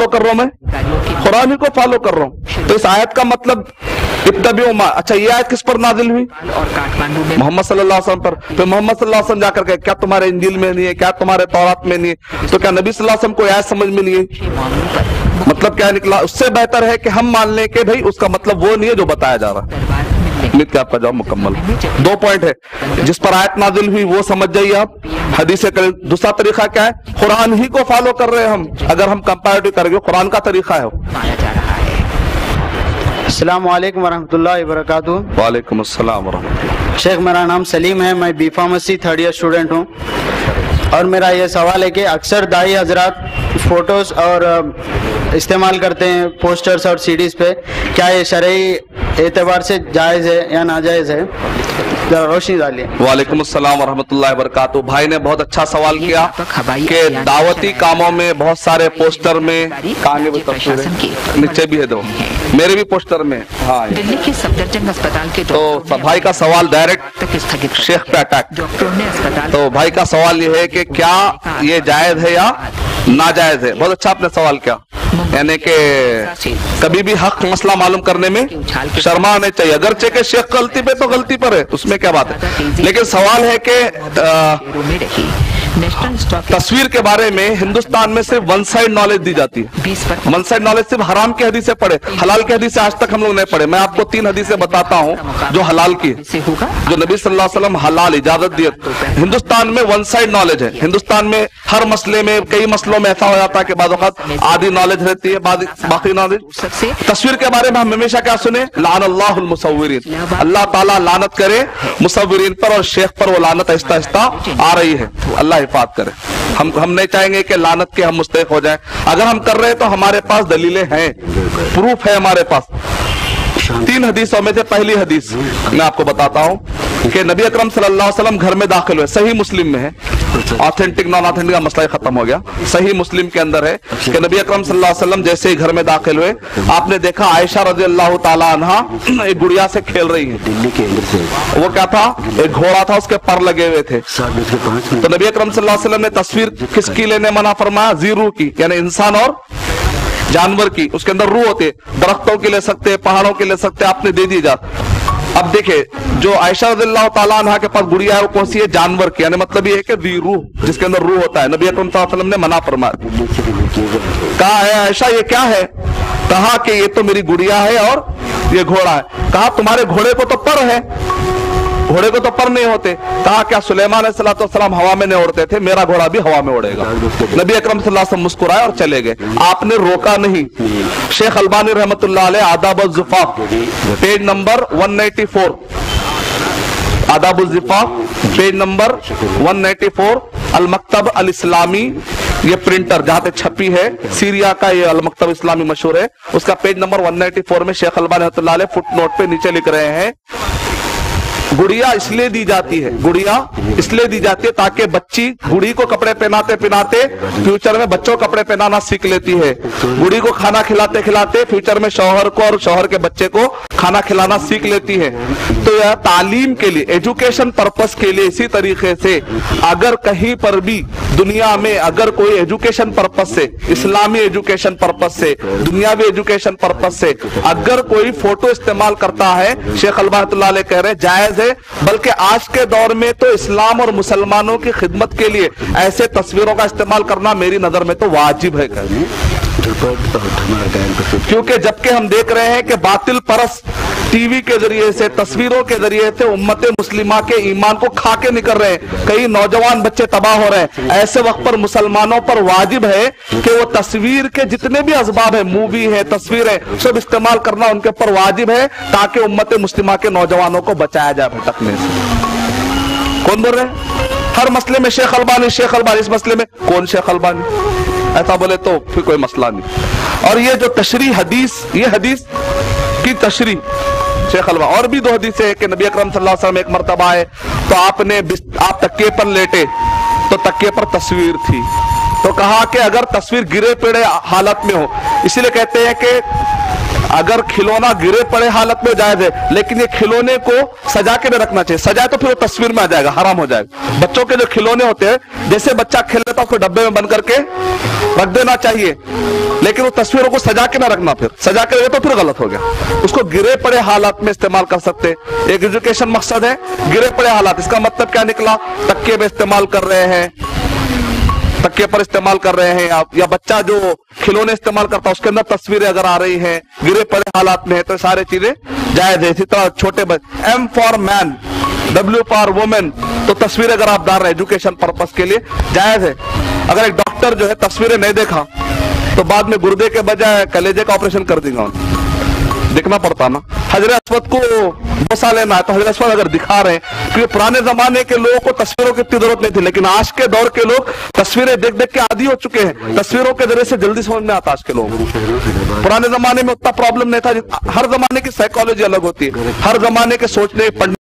कर रहा हूं, मैं कुरान ही को फॉलो कर रहा हूं। तो इस आयत का मतलब इत्तबिउ मा, अच्छा ये आयत किस पर नाजिल हुई? मोहम्मद सल्लल्लाहु अलैहि वसल्लम पर। फिर मोहम्मद सल्लल्लाहु अलैहि वसल्लम जाकर के क्या तुम्हारे इंजील में नहीं है, क्या तुम्हारे तौरात में नहीं है? तो क्या नबी सल्लल्लाहु अलैहि वसल्लम को आयत समझ में नहीं है? मतलब क्या निकला? उससे बेहतर है कि हम मान लें कि भाई उसका मतलब वो नहीं है जो बताया जा रहा है। उम्मीद के आपका जवाब मुकम्मल। 2 पॉइंट है, जिस पर आयत नाजिल हुई वो समझ जाइए आप, हदीस करीम। दूसरा तरीका क्या है? कुरान ही को फॉलो कर रहे हैं हम। अगर हम कंपैरेटिव करेंगे कुरान का तरीका है वो। अस्सलाम वालेकुम वरहमतुल्लाहि वबरकातुहू। वालेकुम अस्सलाम वरहमतुल्लाह। शेख, मेरा नाम सलीम है, मैं B pharmacy 3rd year student हूँ। और मेरा ये सवाल है कि अक्सर दाई हजरात फोटोज और इस्तेमाल करते हैं पोस्टर्स और सीडीज पे, क्या ये शरई एतबार से जायज़ है या नाजायज़ है? जरा रोशनी डालिए। वालेकुम अस्सलाम वरहमतुल्लाहि वबरकातुहू। भाई ने बहुत अच्छा सवाल किया कि दावती कामों में बहुत सारे पोस्टर में नीचे भी है, दो मेरे भी पोस्टर में। हाँ, दिल्ली के सफदरजंग अस्पताल के तो भाई का सवाल डायरेक्ट शेख पे अटैक। तो भाई का सवाल ये है कि क्या ये जायज है या नाजायज है? बहुत अच्छा आपने सवाल किया, यानी कि कभी भी हक मसला मालूम करने में शर्मा नहीं चाहिए। अगरचे के शेख गलती पे तो गलती पर है, उसमें क्या बात है, लेकिन सवाल है कि तस्वीर के बारे में हिंदुस्तान में सिर्फ वन साइड नॉलेज दी जाती है। वन साइड नॉलेज सिर्फ हराम की हदीसें पढ़े, हलाल की हदीसें आज तक हम लोग नहीं पढ़े। मैं आपको 3 हदीसें बताता हूँ जो हलाल की, जो नबी सल्लल्लाहु अलैहि वसल्लम हलाल इजाजत दिए। हिंदुस्तान में वन साइड नॉलेज है। हिंदुस्तान में हर मसले में, कई मसलों में ऐसा हो जाता है कि बाद वक्त आधी नॉलेज रहती है, बाकी नॉलेज। तस्वीर के बारे में हम हमेशा क्या सुने? लानल्लाहुल मुसव्विरीन, अल्लाह ताला लानत करे मुसव्विरीन पर, और शेख पर वो लानत आहिस्ता आहिस्ता आ रही है। अल्लाह हिफाजत करे। हम नहीं चाहेंगे कि लानत के हम मुस्तहिक हो जाएं। अगर हम कर रहे हैं तो हमारे पास दलीलें हैं, प्रूफ है हमारे पास। 3 हदीसों में से पहली हदीस मैं आपको बताता हूं कि नबी अकरम सल्लल्लाहु अलैहि वसल्लम घर में दाखिल हुए, सही मुस्लिम में है, ऑथेंटिक नॉन ऑथेंटिक का मसला खत्म हो गया, सही मुस्लिम के अंदर है कि नबी अकरम सल्लल्लाहु अलैहि वसल्लम जैसे ही घर में दाखिल हुए, आपने देखा आयशा रज़ियल्लाहु ताला अन्हा एक गुड़िया से खेल रही है। दिल्ली के अंदर से वो क्या था? एक घोड़ा था, उसके पर लगे हुए थे। तो नबी अकरम सल्लल्लाहु अलैहि वसल्लम ने तस्वीर किसकी लेने मना फरमाया? ज़ीरू की, यानी इंसान और जानवर की। उसके अंदर रूह होते, दरख्तों के ले सकते, पहाड़ों के ले सकते, आपने दे दी जा। अब देखिए, जो आयशा रज़ियल्लाहु ताला अन्हा के पास गुड़िया है वो कौन सी है? जानवर की, यानी मतलब ये है कि दी रूह, जिसके अंदर रूह होता है। नबी अकरम सल्लल्लाहु अलैहि वसल्लम ने मना फरमाया। कहा है आयशा ये क्या है? कहा कि ये तो मेरी गुड़िया है और ये घोड़ा है। कहा तुम्हारे घोड़े को तो पर है, घोड़े को तो पर नहीं होते। कहा क्या सुलेमान अलैहिस्सलाम हवा में नहीं उड़ते थे, मेरा घोड़ा भी हवा में उड़ेगा। नबी अकरम सल्लल्लाहु अलैहि वसल्लम मुस्कुराए और चले गए, आपने रोका नहीं। शेख अलबानी रहमतुल्लाह अलैह आदाब-उज़-ज़ुफ़ाफ़ पेज नंबर 194, आदाब-उज़-ज़ुफ़ाफ़ पेज नंबर 194, अल मकतब अल इस्लामी, ये प्रिंटर जहां पे छपी है, सीरिया का ये अल मकतब इस्लामी मशहूर है, उसका पेज नंबर 194 में शेख अलबानी रहमतुल्लाह अलैह फुट नोट पे नीचे लिख रहे हैं, गुड़िया इसलिए दी जाती है, गुड़िया इसलिए दी जाती है ताकि बच्ची गुड़ी को कपड़े पहनाते पहनाते फ्यूचर में बच्चों को कपड़े पहनाना सीख लेती है। गुड़ी को खाना खिलाते खिलाते फ्यूचर में शौहर को और शौहर के बच्चे को खाना खिलाना सीख लेती है। तो यह तालीम के लिए, एजुकेशन पर्पस के लिए। इसी तरीके से अगर कहीं पर भी दुनिया में अगर कोई एजुकेशन पर्पस से, इस्लामी एजुकेशन पर्पस से, दुनियावी एजुकेशन पर्पस से अगर कोई फोटो इस्तेमाल करता है, शेख अलबानी अलैह कह रहे हैं जायज है। बल्कि आज के दौर में तो इस्लाम और मुसलमानों की खिदमत के लिए ऐसे तस्वीरों का इस्तेमाल करना मेरी नजर में तो वाजिब है करनी। क्योंकि जबकि हम देख रहे हैं कि बातिल परस टीवी के जरिए से, तस्वीरों के जरिए से उम्मत मुस्लिमा के ईमान को खा के निकल रहे हैं, कई नौजवान बच्चे तबाह हो रहे हैं। ऐसे वक्त पर मुसलमानों पर वाजिब है कि वो तस्वीर के जितने भी असबाब है, मूवी है, तस्वीर है, सब इस्तेमाल करना उनके ऊपर वाजिब है ताकि उम्मत मुस्लिमा के नौजवानों को बचाया जाए भटकने से। कौन बोल रहे हैं? हर मसले में शेख अलबानी, शेख अलबानी, इस मसले में कौन शेख अलबानी? ऐसा बोले तो फिर कोई मसला नहीं। और ये जो तशरीह हदीस, ये हदीस की तशरीह शेख अलबानी, और भी 2 हदीसें है कि नबी अकरम सल्लल्लाहु अलैहि वसल्लम एक मर्तबा है तो आप तकिए पर लेटे तो तकिए पर तस्वीर थी, तो कहा कि अगर तस्वीर गिरे पड़े हालत में हो, इसीलिए कहते हैं कि अगर खिलौना गिरे पड़े हालत में जायज है, लेकिन ये खिलौने को सजा के नहीं रखना चाहिए। सजाए तो फिर वो तस्वीर में आ जाएगा, हराम हो जाएगा। बच्चों के जो खिलौने होते हैं, जैसे बच्चा खेल लेता है उसको डब्बे में बंद करके रख देना चाहिए, लेकिन वो तस्वीरों को सजा के ना रखना। फिर सजा के रखे तो फिर गलत हो गया। उसको गिरे पड़े हालात में इस्तेमाल कर सकते। एक एजुकेशन मकसद है, गिरे पड़े हालात, इसका मतलब क्या निकला? तकिए में इस्तेमाल कर रहे हैं, तकिए पर इस्तेमाल कर रहे हैं आप, या बच्चा जो खिलौने इस्तेमाल करता है उसके अंदर तस्वीरें अगर आ रही हैं, गिरे पड़े हालात में है, तो सारी चीजें जायज है। इसी तरह छोटे बच्चे, M for man, W for women, तो तस्वीरें अगर आप डाल रहे हैं एजुकेशन पर्पस के लिए, जायज है। अगर एक डॉक्टर जो है तस्वीरें नहीं देखा तो बाद में गुर्दे के बजाय कलेजे का ऑपरेशन कर देगा, दिखना पड़ता ना। हजरत अस्वद को बोसा लेना है तो हजरत अस्वद अगर दिखा रहे हैं, क्योंकि पुराने जमाने के लोगों को तस्वीरों की इतनी जरूरत नहीं थी, लेकिन आज के दौर के लोग तस्वीरें देख देख के आदी हो चुके हैं। तस्वीरों के जरिए से जल्दी समझ में आता आज के लोगों को। पुराने जमाने में उतना प्रॉब्लम नहीं था। हर जमाने की साइकोलॉजी अलग होती है, हर जमाने के सोचने पढ़ने